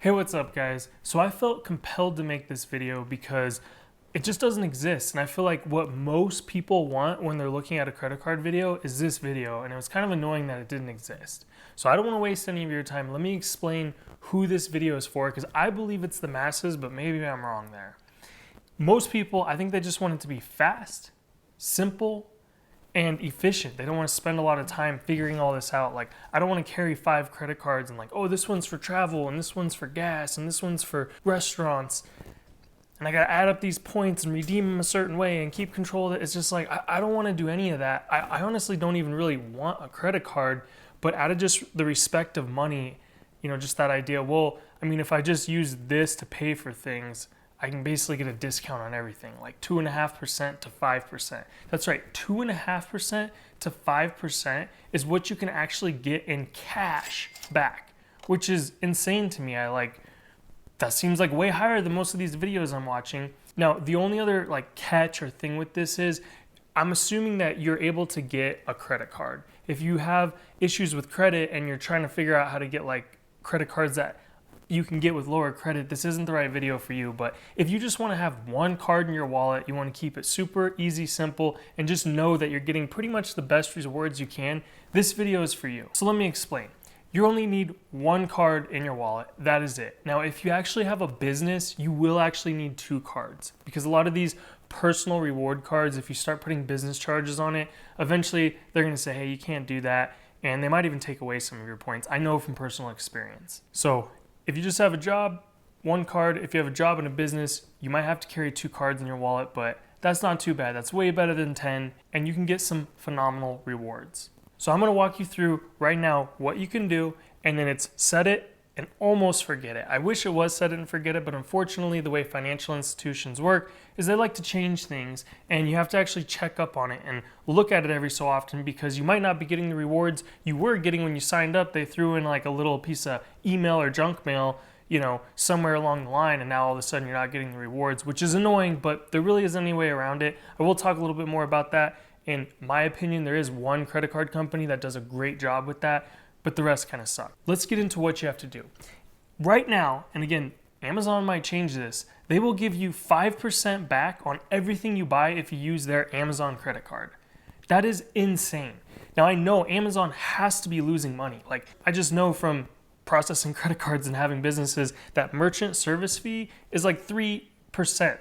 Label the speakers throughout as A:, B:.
A: Hey, what's up guys? So I felt compelled to make this video because it just doesn't exist. And I feel like what most people want when they're looking at a credit card video is this video. And it was kind of annoying that it didn't exist. So I don't want to waste any of your time. Let me explain who this video is for, because I believe it's the masses, but maybe I'm wrong there. Most people, I think they just want it to be fast, simple, and efficient. They don't want to spend a lot of time figuring all this out. Like, I don't want to carry 5 credit cards and like, oh, this one's for travel and this one's for gas and this one's for restaurants. And I got to add up these points and redeem them a certain way and keep control of it. It's just like, I don't want to do any of that. I honestly don't even really want a credit card, but out of just the respect of money, you know, just that idea, well, I mean, if I just use this to pay for things, I can basically get a discount on everything, like 2.5% to 5%. That's right, 2.5% to 5% is what you can actually get in cash back, which is insane to me. That seems like way higher than most of these videos I'm watching. Now, the only other like catch or thing with this is, I'm assuming that you're able to get a credit card. If you have issues with credit and you're trying to figure out how to get like credit cards that you can get with lower credit, this isn't the right video for you. But if you just want to have one card in your wallet, you want to keep it super easy, simple, and just know that you're getting pretty much the best rewards you can, this video is for you. So let me explain. You only need one card in your wallet. That is it. Now, if you actually have a business, you will actually need 2 cards, because a lot of these personal reward cards, if you start putting business charges on it, eventually they're going to say, hey, you can't do that. And they might even take away some of your points. I know from personal experience. So if you just have a job, 1 card. If you have a job and a business, you might have to carry 2 cards in your wallet, but that's not too bad. That's way better than 10, and you can get some phenomenal rewards. So I'm gonna walk you through right now what you can do, and then it's set it and almost forget it. I wish it was set it and forget it, but unfortunately the way financial institutions work is they like to change things, and you have to actually check up on it and look at it every so often, because you might not be getting the rewards you were getting when you signed up. They threw in like a little piece of email or junk mail, you know, somewhere along the line, and now all of a sudden you're not getting the rewards, which is annoying, but there really isn't any way around it. I will talk a little bit more about that. In my opinion, there is one credit card company that does a great job with that, but the rest kind of suck. Let's get into what you have to do. Right now, and again, Amazon might change this, they will give you 5% back on everything you buy if you use their Amazon credit card. That is insane. Now, I know Amazon has to be losing money. Like, I just know from processing credit cards and having businesses that merchant service fee is like 3%.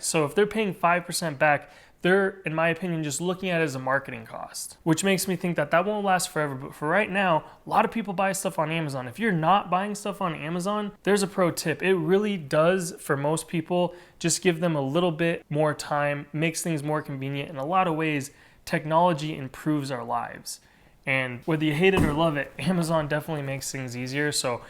A: So if they're paying 5% back, they're, in my opinion, just looking at it as a marketing cost, which makes me think that that won't last forever. But for right now, a lot of people buy stuff on Amazon. If you're not buying stuff on Amazon, there's a pro tip. It really does, for most people, just give them a little bit more time, makes things more convenient. In a lot of ways, technology improves our lives. And whether you hate it or love it, Amazon definitely makes things easier. So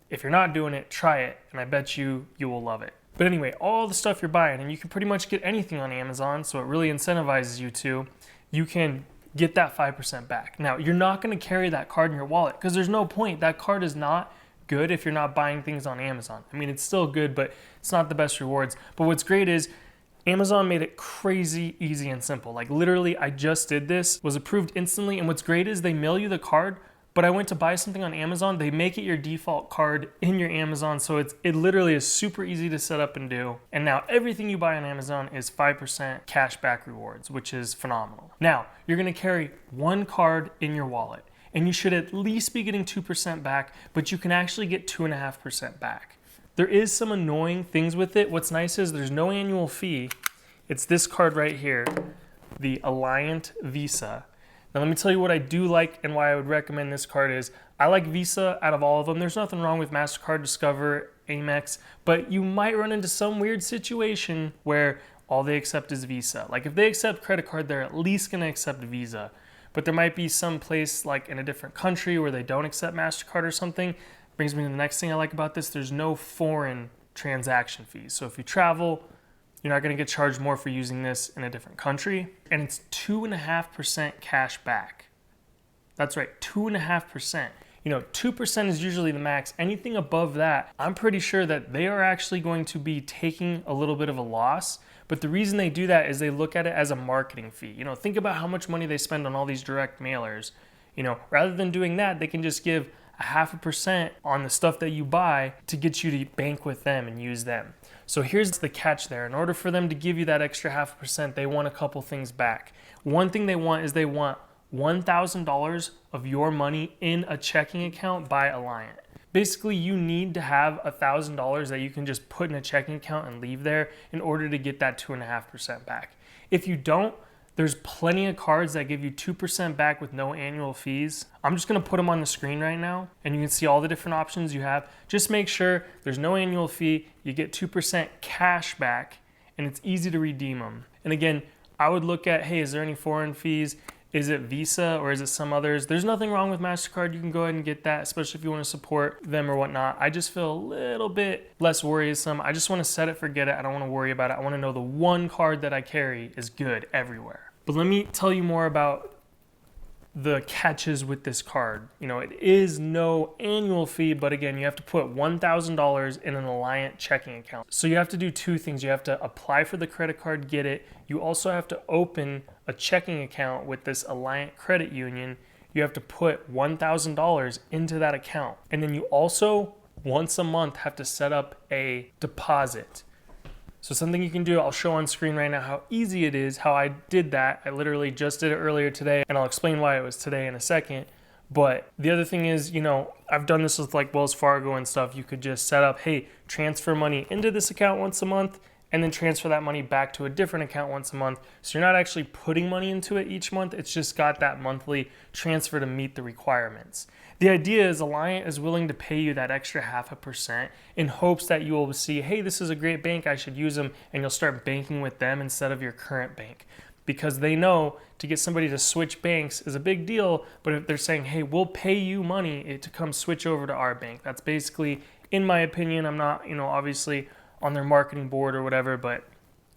A: if you're not doing it, try it, and I bet you will love it. But anyway, all the stuff you're buying, and you can pretty much get anything on Amazon, so it really incentivizes you to, you can get that 5% back. Now, you're not going to carry that card in your wallet, because there's no point. That card is not good if you're not buying things on Amazon. I mean, it's still good, but it's not the best rewards. But what's great is Amazon made it crazy easy and simple. Like, literally, I just did this, was approved instantly, and what's great is they mail you the card, but I went to buy something on Amazon, they make it your default card in your Amazon, so it literally is super easy to set up and do. And now everything you buy on Amazon is 5% cash back rewards, which is phenomenal. Now, you're gonna carry 1 card in your wallet, and you should at least be getting 2% back, but you can actually get 2.5% back. There is some annoying things with it. What's nice is there's no annual fee. It's this card right here, the Alliant Visa. Now, let me tell you what I do like and why I would recommend this card is, I like Visa out of all of them. There's nothing wrong with MasterCard, Discover, Amex, but you might run into some weird situation where all they accept is Visa. Like, if they accept credit card, they're at least gonna accept Visa. But there might be some place like in a different country where they don't accept MasterCard or something. Brings me to the next thing I like about this. There's no foreign transaction fees. So if you travel, you're not going to get charged more for using this in a different country. And it's 2.5% cash back. That's right, 2.5%. You know, 2% is usually the max. Anything above that, I'm pretty sure that they are actually going to be taking a little bit of a loss. But the reason they do that is they look at it as a marketing fee. You know, think about how much money they spend on all these direct mailers. You know, rather than doing that, they can just give a 0.5% on the stuff that you buy to get you to bank with them and use them. So here's the catch there. In order for them to give you that extra 0.5%, they want a couple things back. One thing they want is they want $1,000 of your money in a checking account by Alliant. Basically, you need to have $1,000 that you can just put in a checking account and leave there in order to get that 2.5% back. If you don't, there's plenty of cards that give you 2% back with no annual fees. I'm just gonna put them on the screen right now and you can see all the different options you have. Just make sure there's no annual fee, you get 2% cash back, and it's easy to redeem them. And again, I would look at, hey, is there any foreign fees? Is it Visa or is it some others? There's nothing wrong with MasterCard. You can go ahead and get that, especially if you want to support them or whatnot. I just feel a little bit less worrisome. I just want to set it, forget it. I don't want to worry about it. I want to know the one card that I carry is good everywhere. But let me tell you more about the catches with this card. You know, it is no annual fee, but again, you have to put $1,000 in an Alliant checking account. So you have to do two things. You have to apply for the credit card, get it. You also have to open a checking account with this Alliant Credit Union. You have to put $1,000 into that account. And then you also, once a month, have to set up a deposit. So something you can do, I'll show on screen right now how easy it is, how I did that. I literally just did it earlier today, and I'll explain why it was today in a second. But the other thing is, you know, I've done this with like Wells Fargo and stuff. You could just set up, hey, transfer money into this account once a month, and then transfer that money back to a different account once a month. So you're not actually putting money into it each month. It's just got that monthly transfer to meet the requirements. The idea is Alliant is willing to pay you that extra 0.5% in hopes that you will see, hey, this is a great bank, I should use them, and you'll start banking with them instead of your current bank. Because they know to get somebody to switch banks is a big deal, but if they're saying, hey, we'll pay you money to come switch over to our bank, that's basically, in my opinion, I'm not, you know, obviously on their marketing board or whatever, but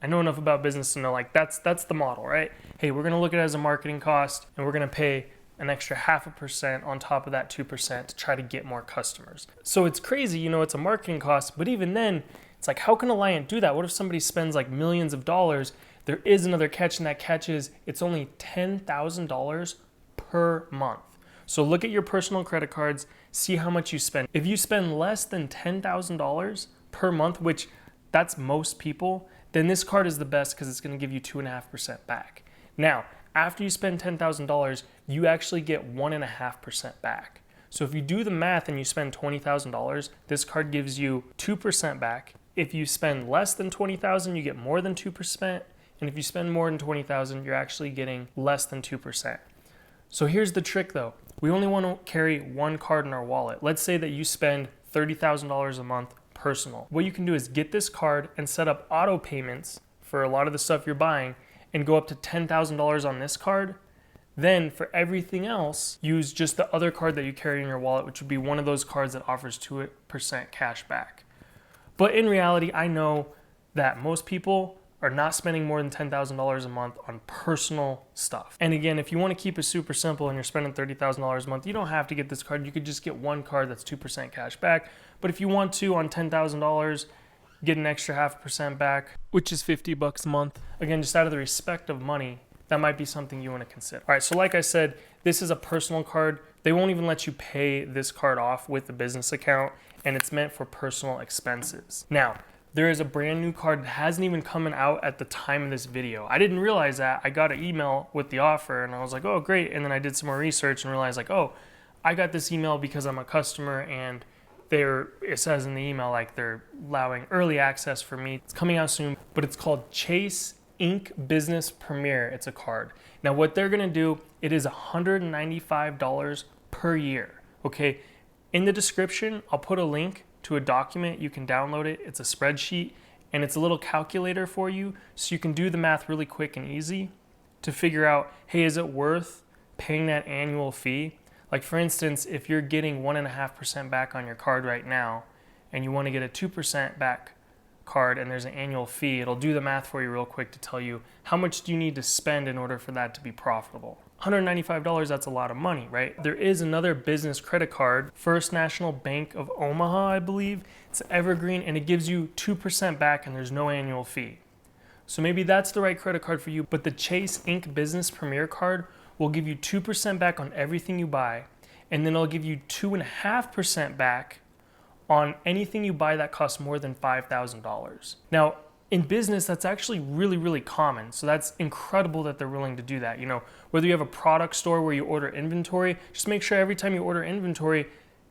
A: I know enough about business to know like that's the model, right? Hey, we're gonna look at it as a marketing cost and we're gonna pay an extra 0.5% on top of that 2% to try to get more customers. So it's crazy, you know, it's a marketing cost, but even then, it's like, how can Alliant do that? What if somebody spends like millions of dollars? There is another catch, and that catch is it's only $10,000 per month. So look at your personal credit cards, see how much you spend. If you spend less than $10,000 per month, which that's most people, then this card is the best because it's going to give you 2.5% back. Now, after you spend $10,000, you actually get 1.5% back. So if you do the math and you spend $20,000, this card gives you 2% back. If you spend less than $20,000, you get more than 2%. And if you spend more than $20,000, you're actually getting less than 2%. So here's the trick though. We only want to carry one card in our wallet. Let's say that you spend $30,000 a month personal. What you can do is get this card and set up auto payments for a lot of the stuff you're buying and go up to $10,000 on this card. Then for everything else, use just the other card that you carry in your wallet, which would be one of those cards that offers 2% cash back. But in reality, I know that most people are not spending more than $10,000 a month on personal stuff. And again, if you want to keep it super simple and you're spending $30,000 a month, you don't have to get this card. You could just get one card that's 2% cash back. But if you want to, on $10,000, get an extra 0.5% back, which is $50 a month. Again, just out of the respect of money, that might be something you want to consider. All right, so like I said, this is a personal card. They won't even let you pay this card off with the business account, and it's meant for personal expenses. Now, there is a brand new card that hasn't even come out at the time of this video. I didn't realize that. I got an email with the offer and I was like, oh, great. And then I did some more research and realized like, oh, I got this email because I'm a customer and it says in the email like they're allowing early access for me. It's coming out soon, but it's called Chase Ink Business Premier. It's a card. Now what they're gonna do, it is $195 per year, okay? In the description, I'll put a link to a document. You can download it. It's a spreadsheet and it's a little calculator for you so you can do the math really quick and easy to figure out, hey, is it worth paying that annual fee? Like for instance, if you're getting 1.5% back on your card right now and you want to get a 2% back card and there's an annual fee, it'll do the math for you real quick to tell you how much do you need to spend in order for that to be profitable. $195, that's a lot of money, right? There is another business credit card, First National Bank of Omaha, I believe. It's evergreen and it gives you 2% back and there's no annual fee. So maybe that's the right credit card for you, but the Chase Ink Business Premier card will give you 2% back on everything you buy. and then it'll give you 2.5% back on anything you buy that costs more than $5,000. Now, in business, that's actually really, really common. So that's incredible that they're willing to do that. You know, whether you have a product store where you order inventory, just make sure every time you order inventory,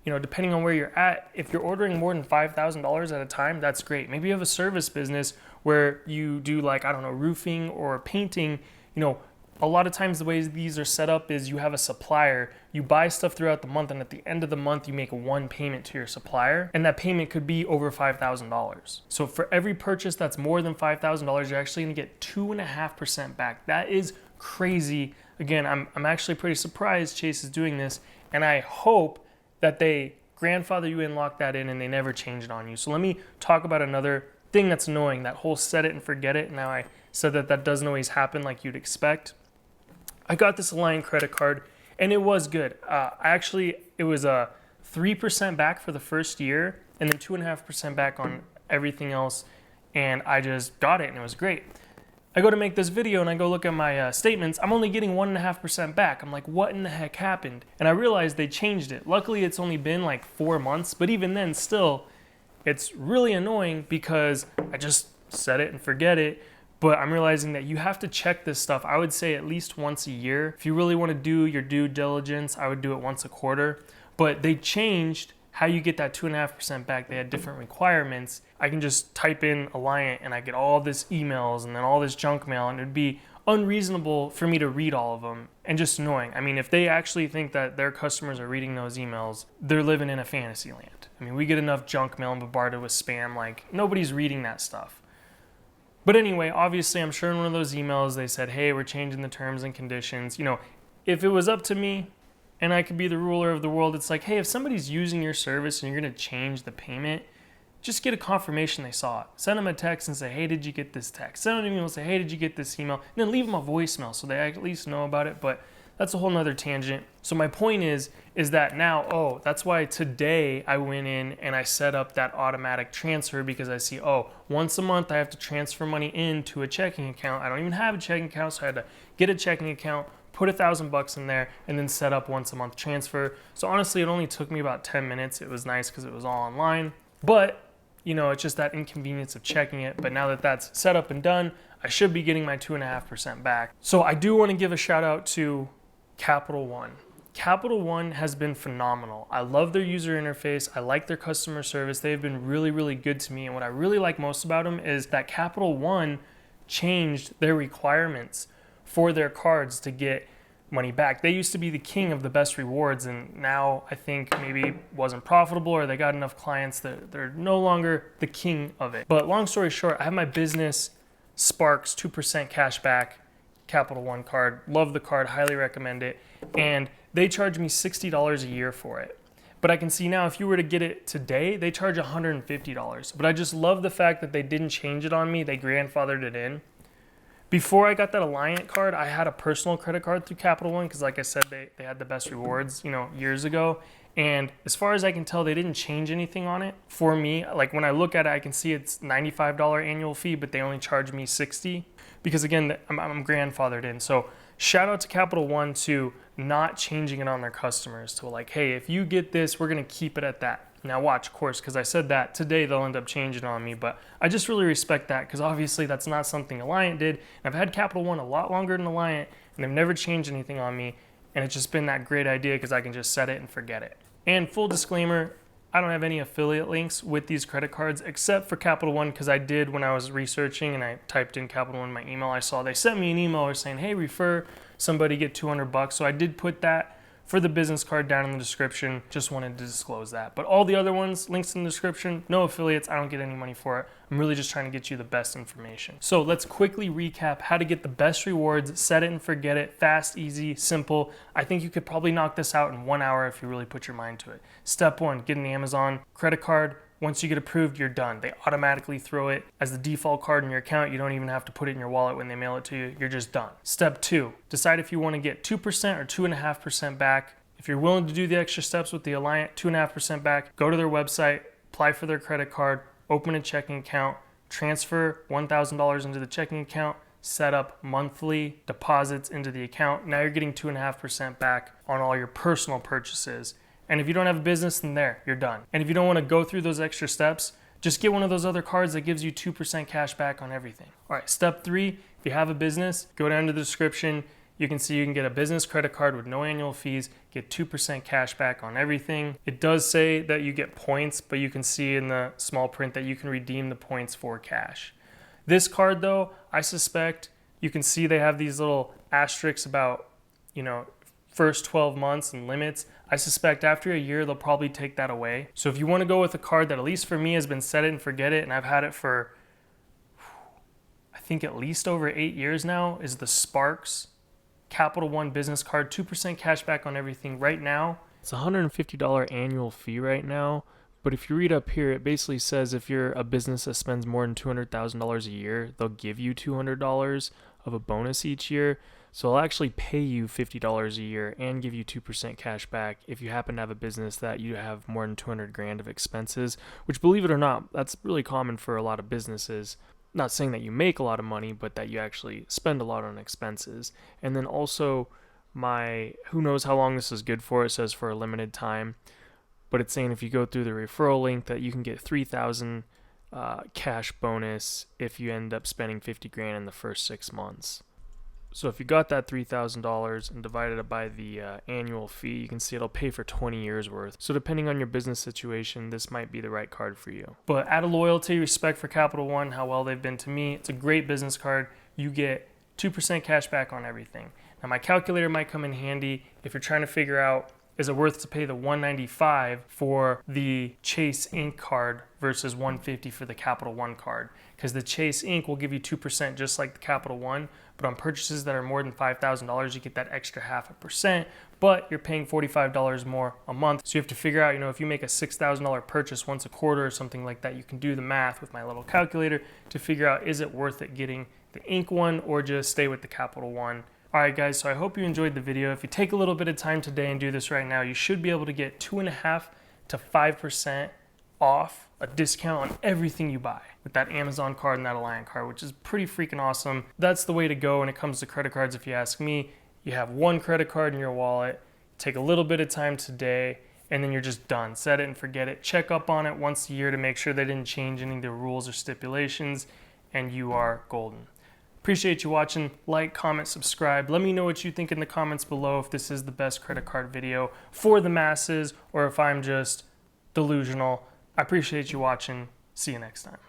A: you know, depending on where you're at, if you're ordering more than $5,000 at a time, that's great. Maybe you have a service business where you do like, I don't know, roofing or painting. You know, a lot of times the way these are set up is you have a supplier, you buy stuff throughout the month, and at the end of the month, you make one payment to your supplier, and that payment could be over $5,000. So for every purchase that's more than $5,000, you're actually gonna get 2.5% back. That is crazy. Again, I'm actually pretty surprised Chase is doing this, and I hope that they grandfather you in, lock that in, and they never change it on you. So let me talk about another thing that's annoying, that whole set it and forget it. Now I said that doesn't always happen like you'd expect. I got this Alliant credit card, and it was good. It was a 3% back for the first year, and then 2.5% back on everything else, and I just got it, and it was great. I go to make this video, and I go look at my statements. I'm only getting 1.5% back. I'm like, what in the heck happened? And I realized they changed it. Luckily, it's only been like 4 months, but even then, still, it's really annoying because I just set it and forget it. But I'm realizing that you have to check this stuff, I would say at least once a year. If you really want to do your due diligence, I would do it once a quarter. But they changed how you get that 2.5% back. They had different requirements. I can just type in Alliant and I get all this emails and then all this junk mail, and it'd be unreasonable for me to read all of them and just annoying. I mean, if they actually think that their customers are reading those emails, they're living in a fantasy land. I mean, we get enough junk mail and bombarded with spam, like nobody's reading that stuff. But anyway, obviously, I'm sure in one of those emails they said, hey, we're changing the terms and conditions. You know, if it was up to me and I could be the ruler of the world, it's like, hey, if somebody's using your service and you're going to change the payment, just get a confirmation they saw it. Send them a text and say, hey, did you get this text? Send them an email and say, hey, did you get this email? And then leave them a voicemail so they at least know about it. But that's a whole nother tangent. So my point is that now, that's why today I went in and I set up that automatic transfer, because I see, once a month I have to transfer money into a checking account. I don't even have a checking account, so I had to get a checking account, put $1,000 in there, and then set up once a month transfer. So honestly, it only took me about 10 minutes. It was nice because it was all online. But, you know, it's just that inconvenience of checking it. But now that that's set up and done, I should be getting my 2.5% back. So I do want to give a shout out to Capital One. Capital One has been phenomenal. I love their user interface. I like their customer service. They've been really, really good to me. And what I really like most about them is that Capital One changed their requirements for their cards to get money back. They used to be the king of the best rewards, and now I think maybe it wasn't profitable, or they got enough clients that they're no longer the king of it. But long story short, I have my business Sparks 2% cash back Capital One card. Love the card, highly recommend it. And they charge me $60 a year for it. But I can see now if you were to get it today, they charge $150. But I just love the fact that they didn't change it on me. They grandfathered it in. Before I got that Alliant card, I had a personal credit card through Capital One because, like I said, they had the best rewards, you know, years ago. And as far as I can tell, they didn't change anything on it for me. Like when I look at it, I can see it's $95 annual fee, but they only charge me $60 because, again, I'm grandfathered in. So shout out to Capital One to not changing it on their customers, to like, hey, if you get this, we're going to keep it at that. Now watch, of course, because I said that today they'll end up changing it on me, but I just really respect that because obviously that's not something Alliant did. And I've had Capital One a lot longer than Alliant, and they've never changed anything on me, and it's just been that great idea because I can just set it and forget it. And full disclaimer, I don't have any affiliate links with these credit cards except for Capital One, because I did when I was researching and I typed in Capital One in my email. I saw they sent me an email saying, hey, refer somebody, get $200. So I did put that for the business card down in the description. Just wanted to disclose that. But all the other ones, links in the description, no affiliates. I don't get any money for it. I'm really just trying to get you the best information. So let's quickly recap how to get the best rewards, set it and forget it, fast, easy, simple. I think you could probably knock this out in 1 hour if you really put your mind to it. Step 1, get an Amazon credit card. Once you get approved, you're done. They automatically throw it as the default card in your account. You don't even have to put it in your wallet when they mail it to you. You're just done. Step 2, decide if you want to get 2% or 2.5% back. If you're willing to do the extra steps with the Alliant, 2.5% back, go to their website, apply for their credit card, open a checking account, transfer $1,000 into the checking account, set up monthly deposits into the account. Now you're getting 2.5% back on all your personal purchases. And if you don't have a business, then there, you're done. And if you don't want to go through those extra steps, just get one of those other cards that gives you 2% cash back on everything. All right, step 3, if you have a business, go down to the description. You can see you can get a business credit card with no annual fees, get 2% cash back on everything. It does say that you get points, but you can see in the small print that you can redeem the points for cash. This card though, I suspect you can see they have these little asterisks about, first 12 months and limits. I suspect after a year, they'll probably take that away. So if you want to go with a card that at least for me has been set it and forget it, and I've had it for, I think at least over 8 years now, is the Sparks Capital One business card, 2% cash back on everything right now. It's a $150 annual fee right now. But if you read up here, it basically says if you're a business that spends more than $200,000 a year, they'll give you $200 of a bonus each year. So I'll actually pay you $50 a year and give you 2% cash back if you happen to have a business that you have more than 200 grand of expenses, which, believe it or not, that's really common for a lot of businesses. Not saying that you make a lot of money, but that you actually spend a lot on expenses. And then also who knows how long this is good for, it says for a limited time, but it's saying if you go through the referral link that you can get $3,000 cash bonus if you end up spending 50 grand in the first 6 months. So if you got that $3,000 and divided it by the annual fee, you can see it'll pay for 20 years worth. So depending on your business situation, this might be the right card for you. But out of loyalty, respect for Capital One, how well they've been to me, it's a great business card. You get 2% cash back on everything. Now my calculator might come in handy if you're trying to figure out, is it worth to pay the $195 for the Chase Inc. card versus $150 for the Capital One card? Because the Chase Inc. will give you 2% just like the Capital One, but on purchases that are more than $5,000, you get that extra 0.5%, but you're paying $45 more a month. So you have to figure out, if you make a $6,000 purchase once a quarter or something like that, you can do the math with my little calculator to figure out, is it worth it getting the Inc. one or just stay with the Capital One? Alright guys, so I hope you enjoyed the video. If you take a little bit of time today and do this right now, you should be able to get 2.5% to 5% off, a discount on everything you buy with that Amazon card and that Alliant card, which is pretty freaking awesome. That's the way to go when it comes to credit cards if you ask me. You have one credit card in your wallet, take a little bit of time today, and then you're just done. Set it and forget it. Check up on it once a year to make sure they didn't change any of the rules or stipulations, and you are golden. Appreciate you watching. Like, comment, subscribe. Let me know what you think in the comments below if this is the best credit card video for the masses or if I'm just delusional. I appreciate you watching. See you next time.